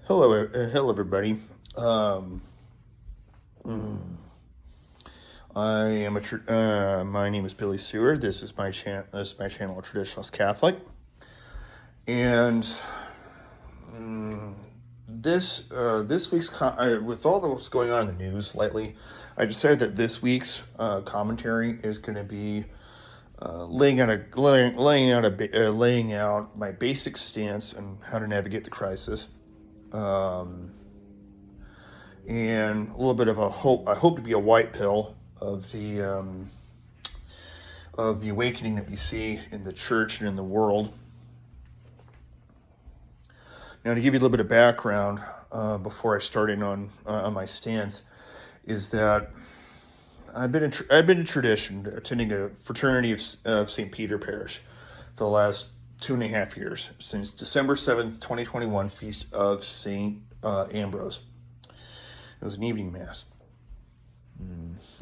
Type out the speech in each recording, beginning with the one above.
Hello, everybody. Um, mm, I am my name is Billy Seward. This is my channel, Traditionalist Catholic, and mm, this week's with all what's going on in the news lately, I decided that this week's commentary is going to be laying out my basic stance on how to navigate the crisis. Um, and a little bit of a hope. I hope to be a white pill of the awakening that we see in the church and in the world. Now, to give you a little bit of background before I start in on my stance, is that I've been in tradition attending a fraternity of St. Peter Parish for the last 2.5 years, since December 7th, 2021, feast of St. Ambrose. It was an evening mass.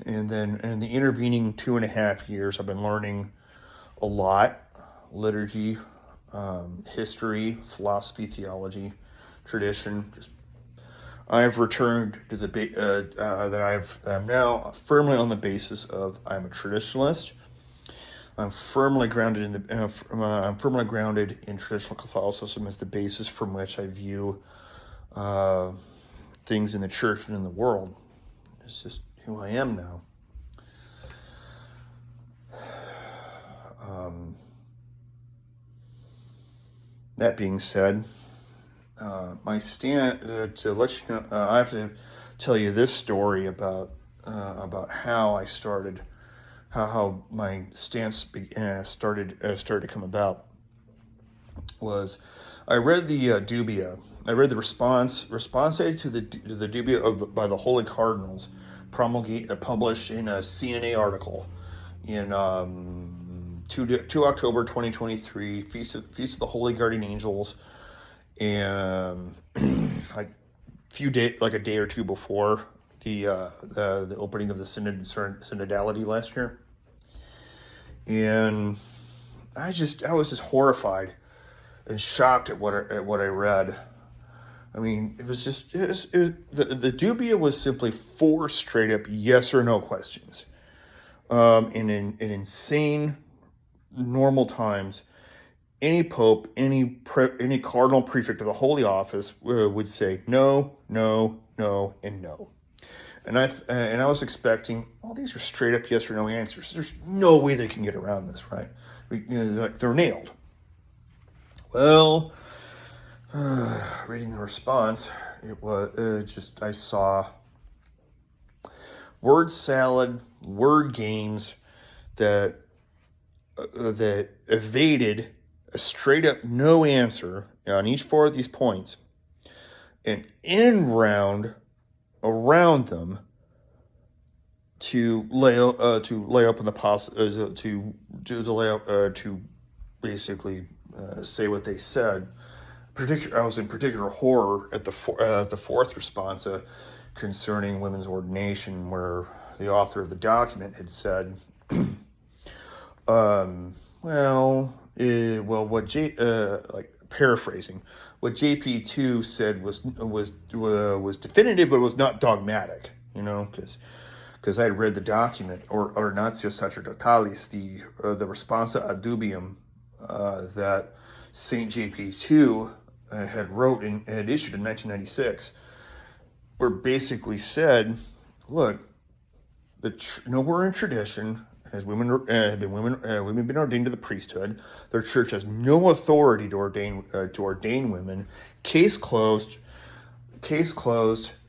And then in the intervening 2.5 years, I've been learning a lot: liturgy, history, philosophy, theology, tradition. I've returned to I'm now firmly on the basis of I'm a traditionalist. I'm firmly grounded in traditional Catholicism as the basis from which I view things in the church and in the world. It's just who I am now. That being said, my stand to let you know, I have to tell you this story about how I started, how my stance started to come about. Was I read the Dubia. I read the response to the Dubia by the Holy Cardinals, published in a CNA article in 2 October 2023, Feast of the Holy Guardian Angels, and like a day or two before the opening of the synodality last year, and I was just horrified and shocked at what I read. I mean, the Dubia was simply 4 straight up yes or no questions. In insane normal times, any pope, any cardinal prefect of the Holy Office would say no, no, no, and no. And I was expecting, these are straight up yes or no answers. There's no way they can get around this, right? They're nailed. Well, reading the response, it was I saw word salad, word games that evaded a straight up no answer on each 4 of these points, and end round around them to lay open the to basically say what they said. I was in particular horror at the 4th response concerning women's ordination, where the author of the document had said, paraphrasing, what JP2 said was definitive, but was not dogmatic. Because I had read the document, or Ornatio Sacerdotalis, the Responsa ad Dubium that Saint JP2 had issued in 1996, where basically said, look, nowhere in tradition has women been ordained to the priesthood. Their church has no authority to ordain women. Case closed.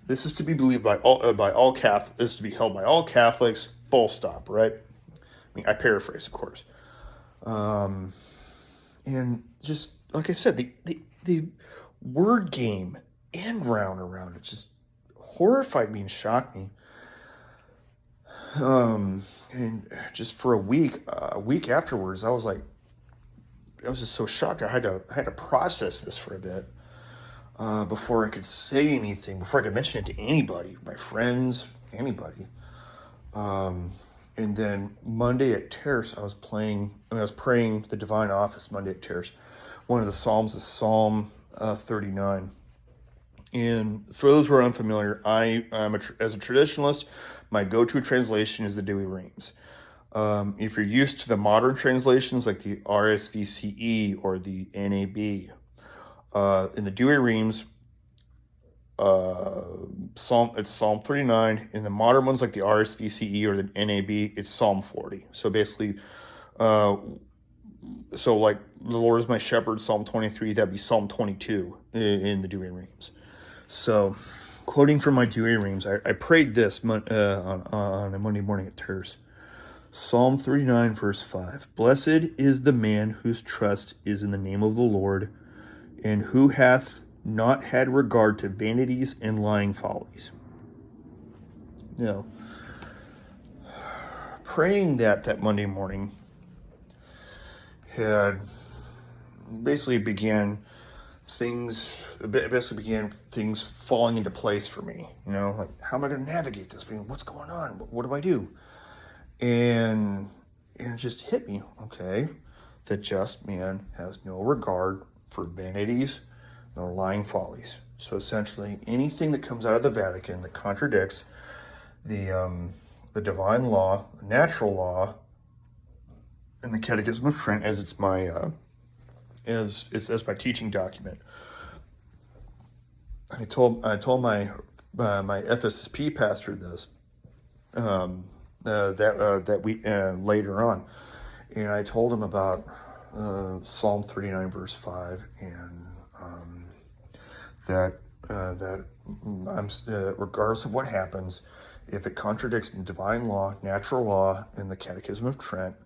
This is to be believed by all Catholics. This is to be held by all Catholics. Full stop. Right? I paraphrase, of course. And just like I said, the word game and round around it just horrified me and shocked me. And just for a week afterwards, I was just so shocked. I had to process this for a bit before I could say anything, before I could mention it to anybody, my friends, anybody. And then Monday at Terrace, I was praying the Divine Office Monday at Terrace. One of the Psalms is Psalm 39. And for those who are unfamiliar, as a traditionalist, my go-to translation is the Douay-Rheims. If you're used to the modern translations like the RSVCE or the NAB, in the Douay-Rheims, it's Psalm 39. In the modern ones like the RSVCE or the NAB, it's Psalm 40. So basically, so like the Lord is my shepherd, Psalm 23, that'd be Psalm 22 in the Douay-Rheims. So, quoting from my Douay-Rheims, I prayed this on a Monday morning at Terrace. Psalm 39, verse 5. Blessed is the man whose trust is in the name of the Lord, and who hath not had regard to vanities and lying follies. Praying that Monday morning had basically began things falling into place for me. Like, how am I going to navigate this? What's going on? What do I do? And it just hit me, okay, the just man has no regard for vanities nor lying follies. So essentially, anything that comes out of the Vatican that contradicts the divine law, natural law, and the Catechism of Trent, as it's my as my teaching document. I told my FSSP pastor this that we later on, and I told him about Psalm 39 verse 5, and that I'm regardless of what happens, if it contradicts the divine law, natural law, and the Catechism of Trent,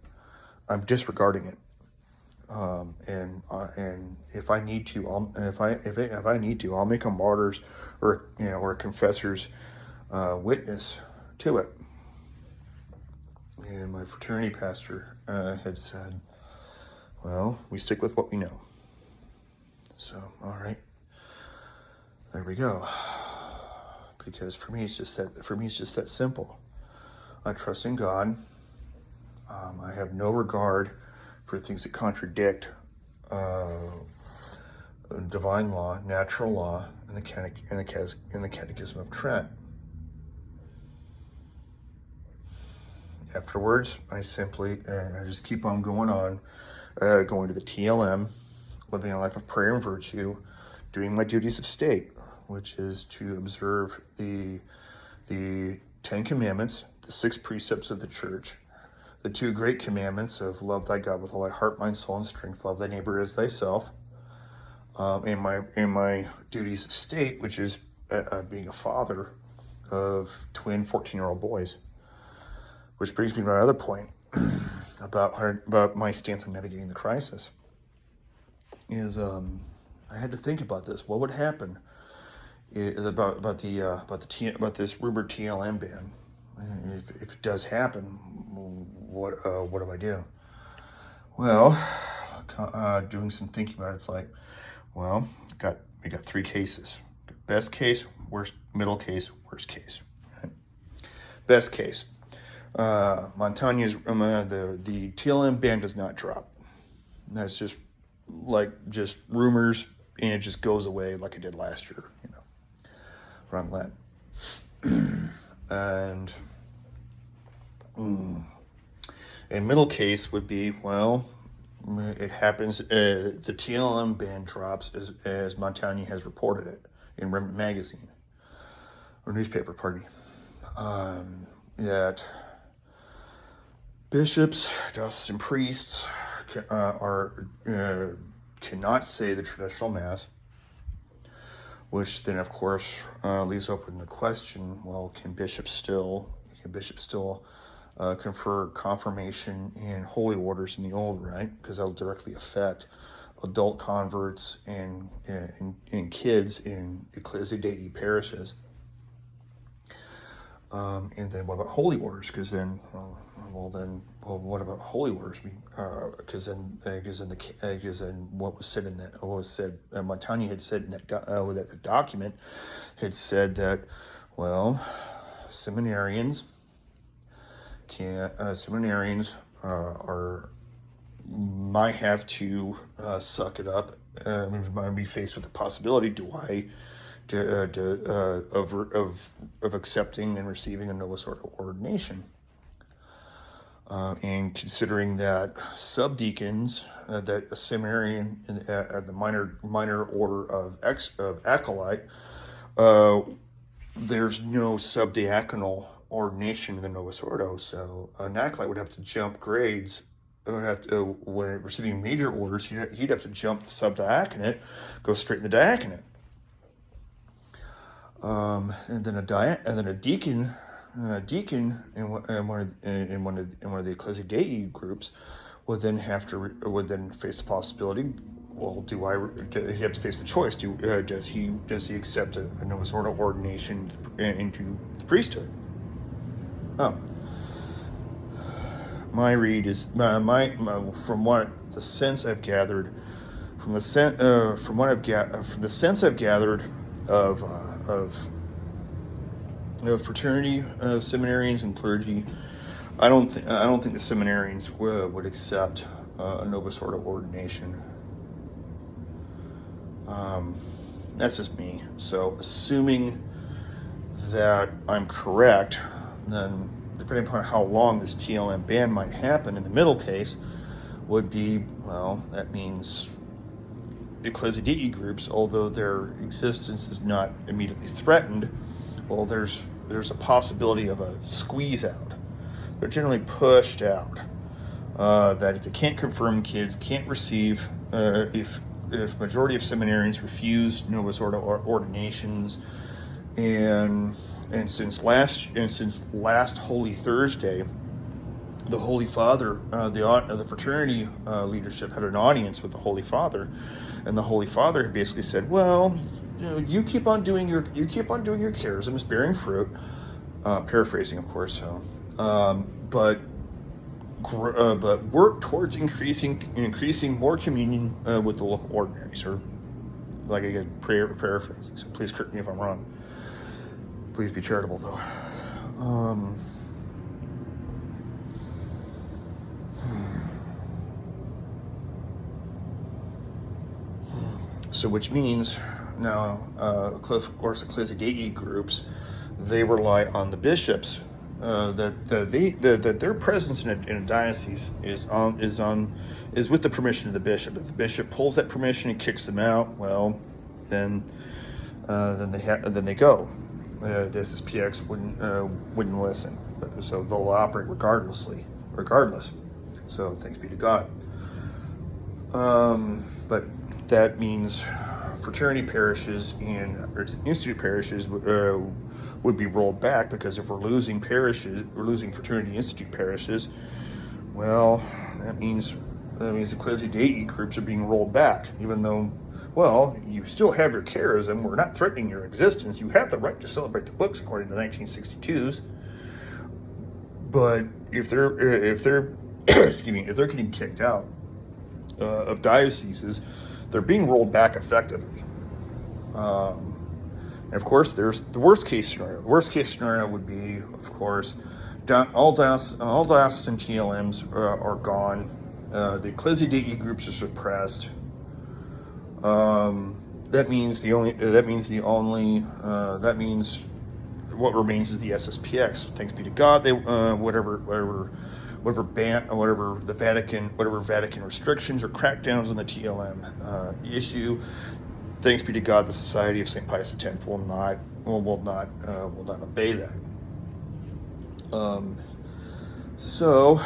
I'm disregarding it. And if I need to, I'll make a martyr's or a confessor's witness to it. And my fraternity pastor had said, "Well, we stick with what we know." So, all right, there we go. Because for me, it's just that simple. I trust in God. I have no regard for things that contradict divine law, natural law, and the Catechism of Trent. Afterwards, I just keep on going to the TLM, living a life of prayer and virtue, doing my duties of state, which is to observe the 10 Commandments, the 6 precepts of the Church, the 2 great commandments of love thy God with all thy heart, mind, soul, and strength, love thy neighbor as thyself, and my duties of state, which is being a father of twin 14-year-old boys. Which brings me to my other point about my stance on navigating the crisis. Is I had to think about this. What would happen about this rumored TLM ban? If it does happen, what do I do? Well, doing some thinking about it, it's like, well, we got 3 cases: best case, middle case, worst case. Right? Best case. Montaña's the TLM ban does not drop. That's just rumors, and it just goes away like it did last year, around Lent. And middle case would be, well, it happens. The TLM ban drops as Montaña has reported it in Remnant magazine or newspaper. Pardon me. That bishops, diocesan priests cannot say the traditional mass, which then, of course, leaves open the question: well, can bishops still confer confirmation and holy orders in the old rite? Because that will directly affect adult converts and kids in Ecclesia Dei parishes. And then what about holy orders? Because then, what about holy orders? Because then what was said Montaña had said in that the document had said that, well, seminarians might have to suck it up. Might be faced with the possibility: do I of accepting and receiving a Novus Ordo ordination. And considering that subdeacons, that a seminarian at the minor order of acolyte, there's no subdiaconal ordination in the Novus Ordo, so an acolyte would have to jump grades. When receiving major orders, he'd have to jump the subdiaconate, go straight in the diaconate, and then a deacon. Deacon in one of the Ecclesia Dei groups would then face the possibility. Well, he have to face the choice? Does he accept a Novus Ordo ordination into the priesthood? Oh, my read is from what the sense I've gathered from the sense I've gathered of fraternity seminarians and clergy. I don't think the seminarians would accept a Novus Ordo ordination. That's just me. So, assuming that I'm correct, then depending upon how long this TLM ban might happen, in the middle case would be, well, that means the Ecclesia Dei groups, although their existence is not immediately threatened, well, there's a possibility of a squeeze out. They're generally pushed out. That if they can't confirm kids, can't receive, if majority of seminarians refuse Novus Ordo ordinations, and since last Holy Thursday, the Holy Father, the fraternity leadership had an audience with the Holy Father, and the Holy Father basically said, well, you keep on doing your charisms, bearing fruit. Paraphrasing, of course. So, but work towards increasing more communion with the local ordinaries, or like I get paraphrasing. So please correct me if I'm wrong. Please be charitable, though. So, which means now, of course, Ecclesia Dei groups, they rely on the bishops. That their presence in a diocese is with the permission of the bishop. If the bishop pulls that permission and kicks them out, well, then they go. The SSPX wouldn't listen, so they'll operate regardless. So thanks be to God. But that means fraternity parishes or institute parishes would be rolled back, because if we're losing fraternity institute parishes, well, that means Ecclesia Dei groups are being rolled back, even though, well, you still have your charism. We're not threatening your existence. You have the right to celebrate the books according to the 1962s. But if they're if they're getting kicked out of dioceses, they're being rolled back effectively. And of course, there's the worst case scenario. The worst case scenario would be, of course, all diocesan TLMs are gone. The Ecclesia Dei groups are suppressed. That means what remains is the SSPX. Thanks be to God, they whatever the Vatican restrictions or crackdowns on the TLM issue. Thanks be to God, the Society of St. Pius X will not obey that. So,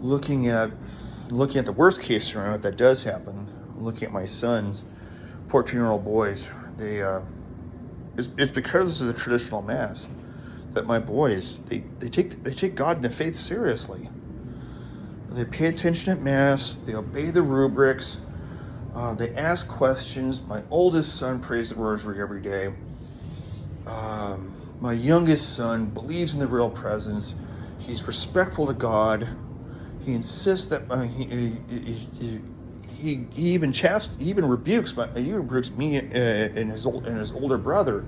looking at the worst case scenario, if that does happen, looking at my sons, 14-year-old boys, it's because of the traditional Mass that my boys they take God and the faith seriously. They pay attention at Mass. They obey the rubrics. They ask questions. My oldest son prays the rosary every day. My youngest son believes in the real presence. He's respectful to God. He insists that he even rebukes me and his older brother,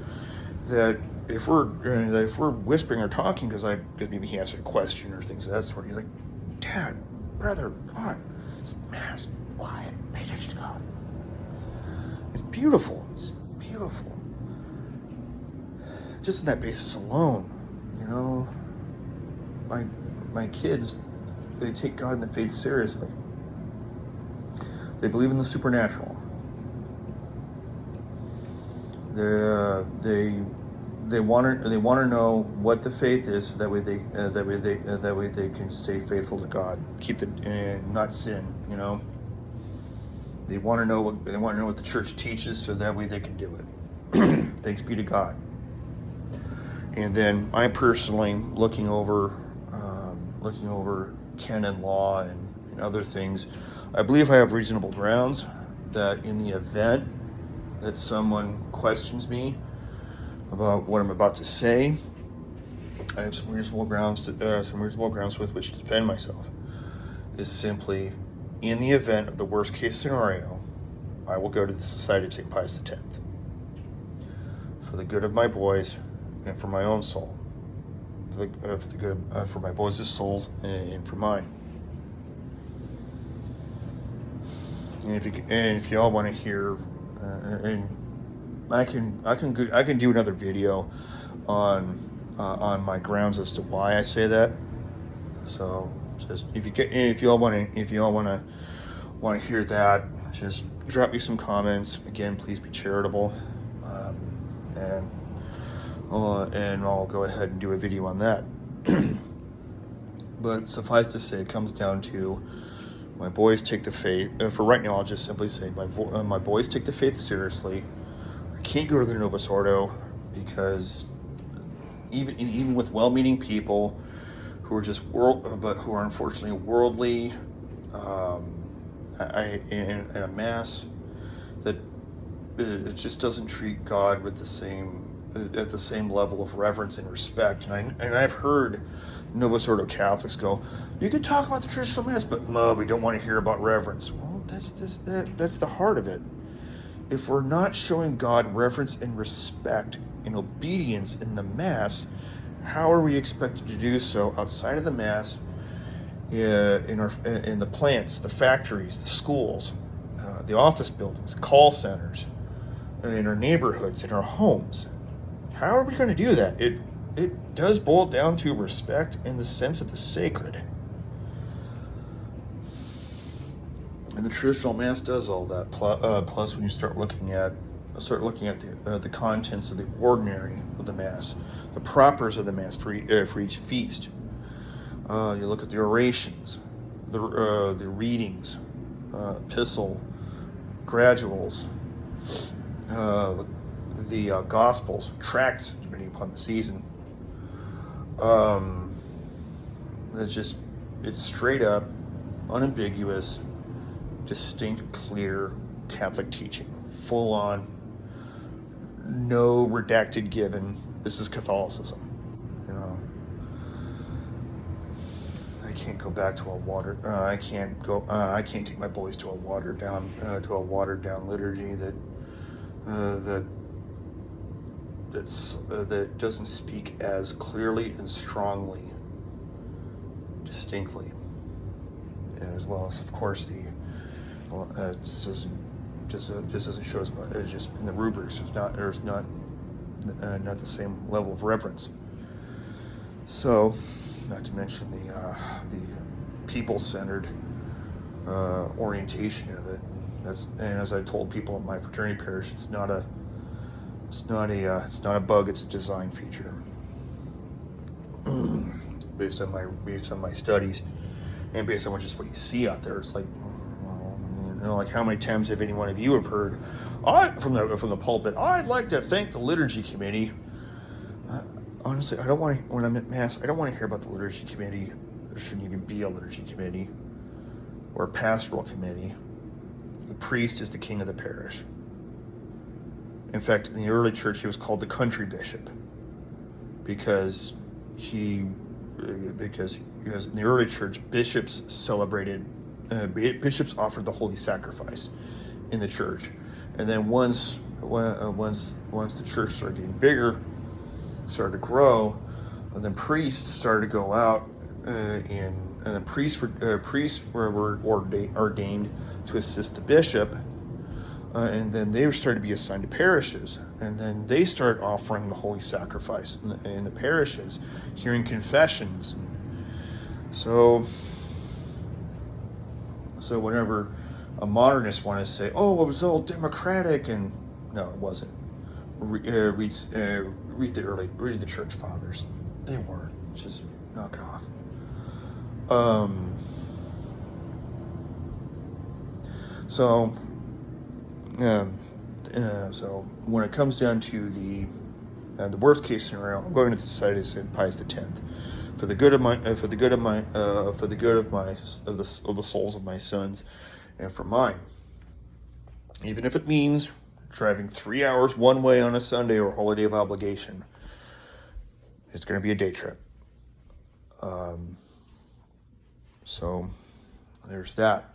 that if we're whispering or talking because maybe he asks a question or things of that sort, he's like, Dad, brother, come on, it's Mass, quiet, pay attention to God. beautiful. It's beautiful. Just on that basis alone, you know, my kids, they take God and the faith seriously. They believe in the supernatural. They want to know what the faith is, so that way they can stay faithful to God, keep not sin. You know, they want to know what the church teaches, so that way they can do it. Thanks be to God. And then I personally, looking over canon law and other things, I believe I have reasonable grounds that in the event that someone questions me about what I'm about to say, I have some reasonable grounds with which to defend myself. Is simply, in the event of the worst case scenario, I will go to the Society of St. Pius X for the good of my boys and for my own soul, for my boys' souls and for mine. And if y'all want to hear, and I can do another video on my grounds as to why I say that. So just if y'all want to hear that, just drop me some comments. Again, please be charitable, and I'll go ahead and do a video on that. But suffice to say, it comes down to my boys take the faith. For right now, I'll just simply say my boys take the faith seriously. I can't go to the Novus Ordo because even with well-meaning people who are just who are unfortunately worldly, in a mass that it just doesn't treat God with at the same level of reverence and respect. And I've heard Novus Ordo Catholics go, "You can talk about the traditional mass, but no, we don't want to hear about reverence." Well, that's the heart of it. If we're not showing God reverence and respect and obedience in the mass, how are we expected to do so outside of the mass, in the plants, the factories, the schools, the office buildings, call centers, in our neighborhoods, in our homes? How are we going to do that? It does boil down to respect and the sense of the sacred. And the traditional mass does all that. Plus, when you start looking at the contents of the ordinary of the mass, the propers of the mass for each feast. You look at the orations, the readings, epistle, graduals, the gospels, tracts, depending upon the season. It's straight up, unambiguous, distinct, clear Catholic teaching, full on, no redacted given. This is Catholicism. You know, I can't go back to I can't take my boys to a watered down liturgy that doesn't speak as clearly and strongly, distinctly, as well as, of course, just doesn't show as much. It's just in the rubrics. There's not the same level of reverence. So, not to mention the people-centered orientation of it. And as I told people at my fraternity parish, it's not a bug. It's a design feature. based on my studies, and based on what you see out there. It's like, well, you know, like how many times have any one of you have heard, from the pulpit, "I'd like to thank the liturgy committee." Honestly, I don't want to. When I'm at mass, I don't want to hear about the liturgy committee. There shouldn't even be a liturgy committee or a pastoral committee. The priest is the king of the parish. In fact, in the early church, he was called the country bishop because in the early church, bishops offered the holy sacrifice in the church, and then once the church started getting bigger, started to grow, and then priests started to go out, and the priests were ordained to assist the bishop and then they started to be assigned to parishes, and then they start offering the holy sacrifice in the parishes, hearing confessions. And so whenever a modernist wanted to say, "Oh, it was all democratic," and no, it wasn't. Read the church fathers. They weren't. Just knock it off. So when it comes down to the worst case scenario, I'm going to decide to St. Pius X, for the good of the souls of my sons, and for mine. Even if it means driving 3 hours one way on a Sunday or holiday of obligation, it's going to be a day trip. So there's that.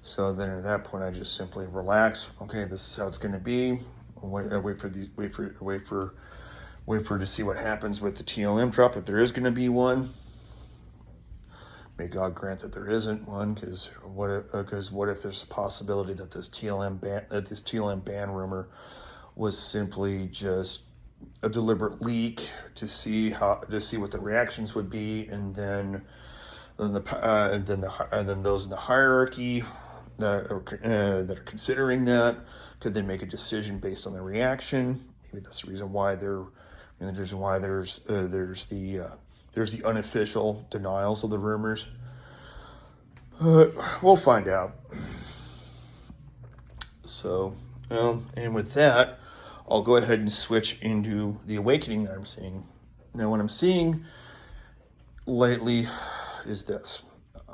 So then at that point, I just simply relax. Okay, this is how it's going to be. Wait to see what happens with the TLM drop, if there is going to be one. May God grant that there isn't one, because what if there's a possibility that this TLM ban rumor was simply just a deliberate leak to see what the reactions would be, and then those in the hierarchy that are considering that could then make a decision based on the reaction. Maybe that's the reason why there's the unofficial denials of the rumors. We'll find out. So, and with that, I'll go ahead and switch into the awakening that I'm seeing. Now, what I'm seeing lately is this.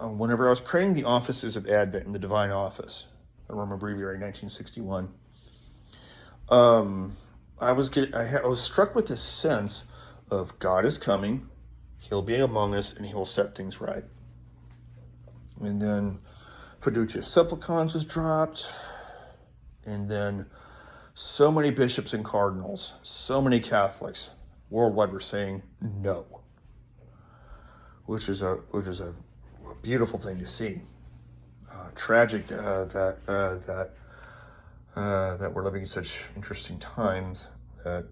Whenever I was praying the offices of Advent in the Divine Office, the Roman Breviary, 1961, I was struck with this sense of God is coming, He'll be among us, and He will set things right. And then Fiducia Supplicans was dropped, and then so many bishops and cardinals, so many Catholics worldwide were saying no, which is a beautiful thing to see. Tragic that we're living in such interesting times that's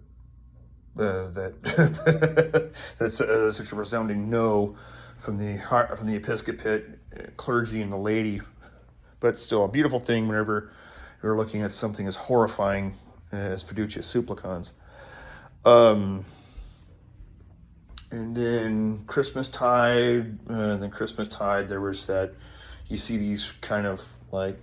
such a resounding no from the episcopate, clergy, and the laity. But still, a beautiful thing whenever you're looking at something as horrifying as Fiducia Supplicans. And then Christmastide, there was that, you see these kind of like,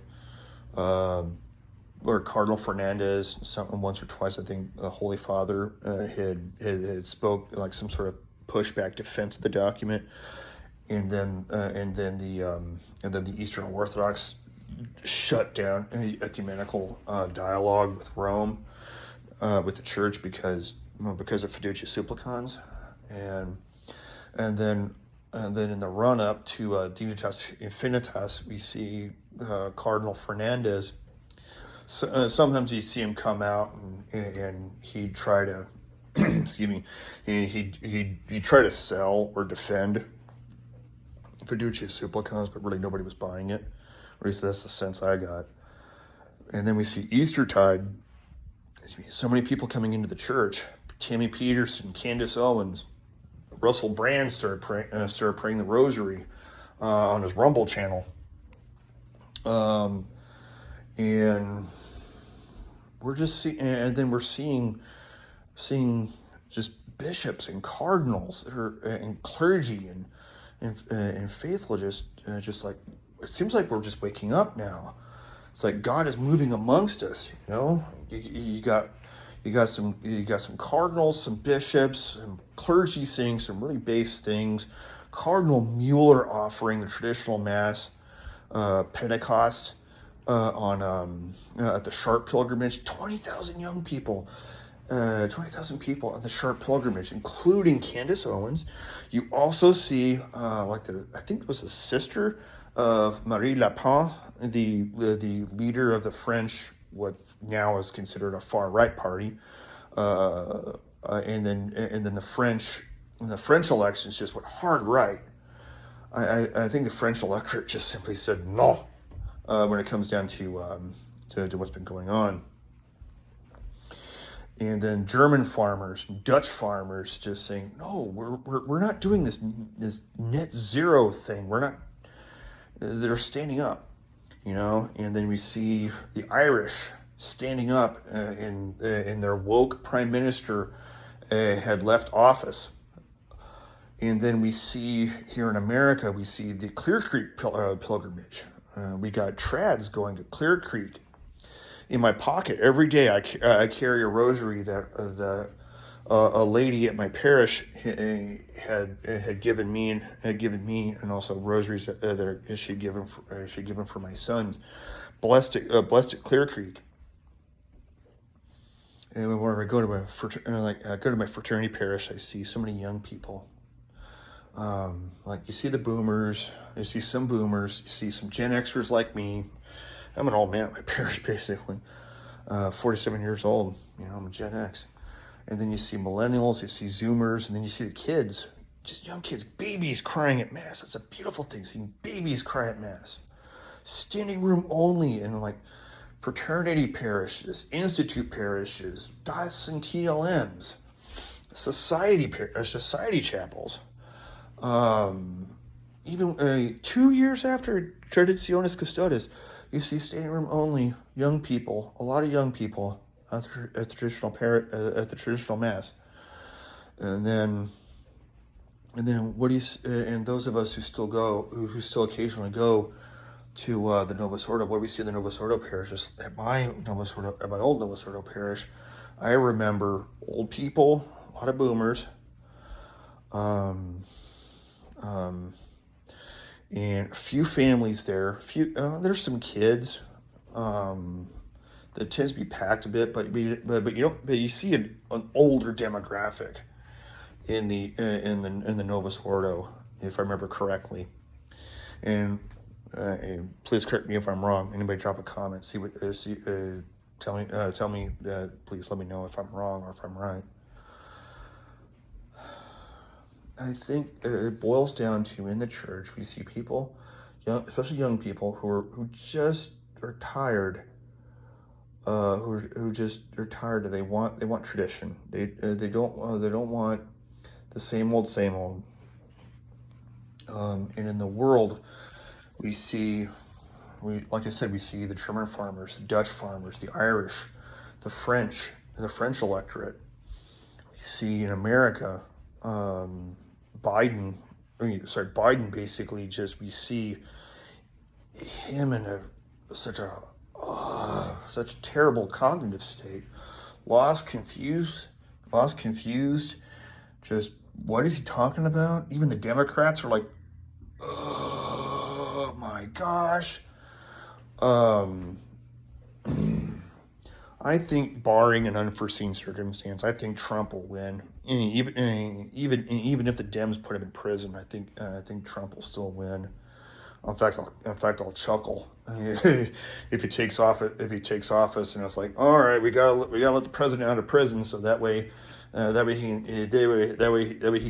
or Cardinal Fernandez, once or twice, I think the Holy Father had spoke like some sort of pushback defense of the document, and then the Eastern Orthodox shut down ecumenical dialogue with Rome, with the Church, because of Fiducia Supplicans. And then in the run up to Dignitas Infinitas, we see Cardinal Fernandez. Sometimes you see him come out and he'd try to, excuse me, he'd try to sell or defend Fiducia Supplicans, but really nobody was buying it. Or at least that's the sense I got. And then we see Eastertide. So many people coming into the church. Tammy Peterson, Candace Owens, Russell Brand started praying the Rosary on his Rumble channel, and we're just we're seeing just bishops and cardinals and clergy and faithful just like, it seems like we're just waking up now. It's like God is moving amongst us. You know, you got some cardinals, some bishops, some clergy saying some really base things. Cardinal Mueller offering the traditional Mass, Pentecost, at the Sharp pilgrimage. 20,000 young people, 20,000 people on the Sharp pilgrimage, including Candace Owens. You also see I think it was a sister of Marie Lapin, the leader of the French, what now is considered a far right party, and then the French elections just went hard right. I think the French electorate just simply said no when it comes down to to what's been going on. And then German farmers, Dutch farmers, just saying, no, we're not doing this net zero thing. We're not. They're standing up, And then we see the Irish standing up, and their woke prime minister had left office. And then we see here in America, we see the Clear Creek pilgrimage. We got trads going to Clear Creek. In my pocket every day, I carry a rosary that a lady at my parish had given me, and also rosaries that she'd given for my sons, blessed at Clear Creek. And whenever I go to my fraternity parish, I see so many young people. You see the boomers, you see some boomers, you see some Gen Xers like me. I'm an old man at my parish, basically. 47 years old, I'm a Gen X. And then you see millennials, you see Zoomers, and then you see the kids, just young kids, babies crying at Mass. It's a beautiful thing, seeing babies cry at Mass. Standing room only in fraternity parishes, institute parishes, diocesan TLMs, society chapels. Even 2 years after Traditionis Custodes, you see standing room only young people, a lot of young people at the traditional Mass, and then what do you? And those of us who still occasionally go to the Novus Ordo, what we see in the Novus Ordo parishes. At my old Novus Ordo parish, I remember old people, a lot of boomers, and a few families there. There's some kids. That tends to be packed a bit, but you see an older demographic in the Novus Ordo, if I remember correctly. And please correct me if I'm wrong. Anybody drop a comment. Tell me. Please let me know if I'm wrong or if I'm right. I think it boils down to, in the church, we see people, especially young people, who just are tired. Who just are tired. They want tradition. They don't want the same old. And in the world, we see the German farmers, the Dutch farmers, the Irish, the French electorate. We see in America, Biden basically we see him in such a terrible cognitive state, lost, confused, just what is he talking about? Even the Democrats are like, oh my gosh. I think, barring an unforeseen circumstance, I think Trump will win. Even if the Dems put him in prison, I think Trump will still win. In fact, I'll chuckle if he takes office. And it's like, all right, we gotta let the president out of prison, so that way he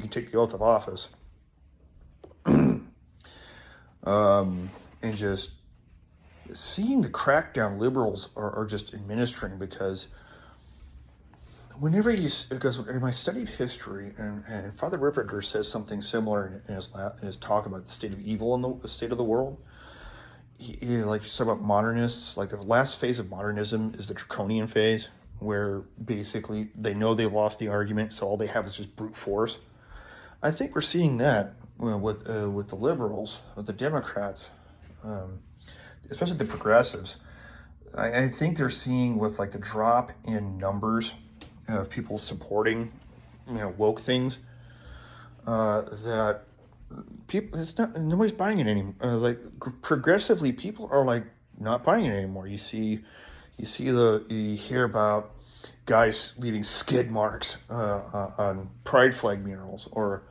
can take the oath of office. And just seeing the crackdown liberals are just administering, because because in my study of history, and Father Ripperger says something similar in his talk about the state of evil and the state of the world. He like you said about modernists, like the last phase of modernism is the draconian phase, where basically they know they lost the argument, so all they have is just brute force. I think we're seeing that with the liberals, with the Democrats, especially the progressives. I think they're seeing with the drop in numbers of people supporting, woke things, that people, nobody's buying it anymore. Progressively, people are not buying it anymore. You hear about guys leaving skid marks on pride flag murals, or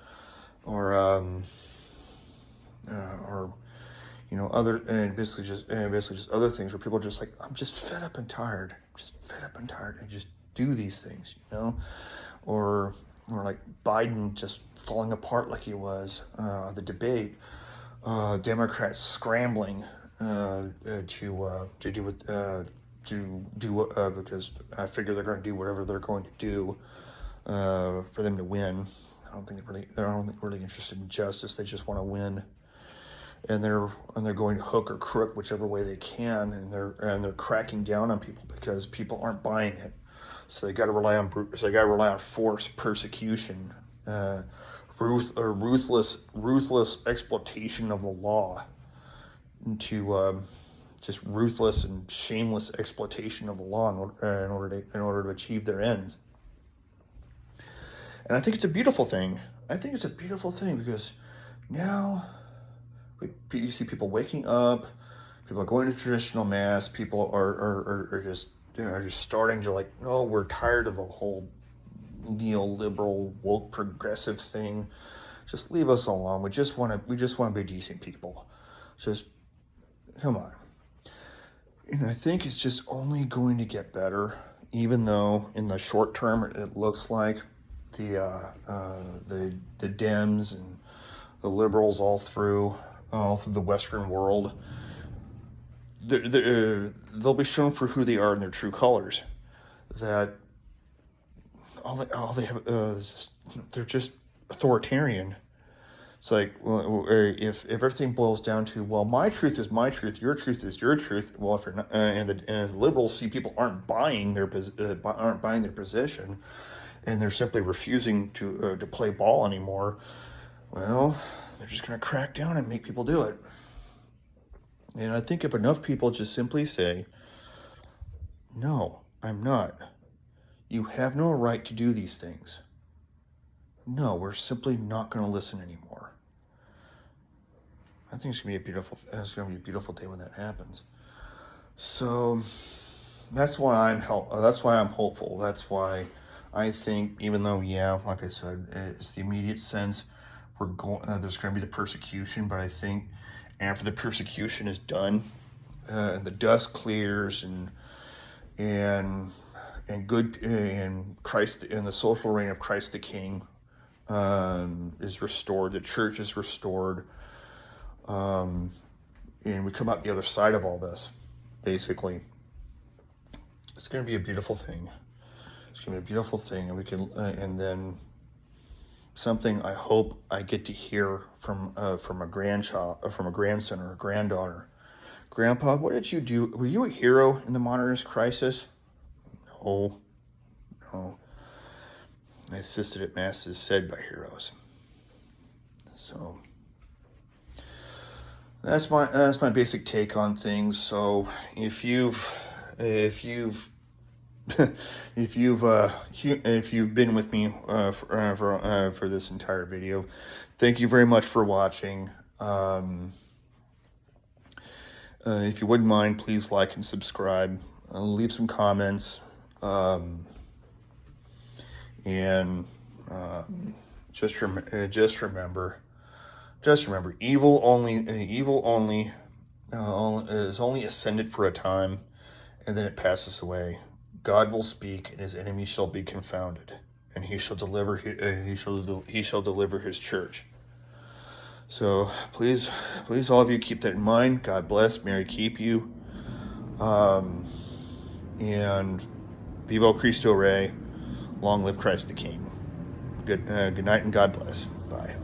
other, and basically just other things where people are just I'm just fed up and tired, and just do these things, or Biden just falling apart like he was, the debate, Democrats scrambling to do with do because I figure they're going to do whatever they're going to do for them to win. I don't think they're really interested in justice. They just want to win, and they're going to hook or crook whichever way they can, and they're cracking down on people because people aren't buying it. So they got to rely on force, persecution, ruthless exploitation of the law, into just ruthless and shameless exploitation of the law in order to achieve their ends. And I think it's a beautiful thing. I think it's a beautiful thing because now you see people waking up, people are going to traditional mass, people are just starting to like, no, we're tired of the whole neoliberal woke progressive thing. Just leave us alone. We just want to be decent people. Just come on. And I think it's just only going to get better, even though in the short term it looks like the Dems and the liberals all through the Western world, they'll be shown for who they are in their true colors. That all they have they're just authoritarian. It's like, well, if everything boils down to, well, my truth is my truth, your truth is your truth. Well, if you're not, and the liberals see people aren't buying their position, and they're simply refusing to play ball anymore, well, they're just going to crack down and make people do it. And I think if enough people just simply say, no, I'm not. You have no right to do these things. No, we're simply not going to listen anymore. I think it's going to be a beautiful day when that happens. So that's why I'm hopeful. That's why I think, even though, yeah, like I said, it's the immediate sense there's going to be the persecution, but I think after the persecution is done, and the dust clears, and Christ and the social reign of Christ the King is restored, the church is restored, and we come out the other side of all this. Basically, it's going to be a beautiful thing. It's going to be a beautiful thing, and we can, and then something I hope I get to hear from a grandson or a granddaughter. Grandpa, what did you do? Were you a hero in the modernist crisis? No. I assisted at masses said by heroes. So that's my basic take on things. So if you've been with me for this entire video, thank you very much for watching. If you wouldn't mind, please like and subscribe. Leave some comments. Just remember, evil only is only ascended for a time, and then it passes away. God will speak, and his enemies shall be confounded, and he shall deliver his church. So please, all of you, keep that in mind. God bless. Mary keep you. And Vivo Cristo Rey. Long live Christ the King. Good night and God bless. Bye.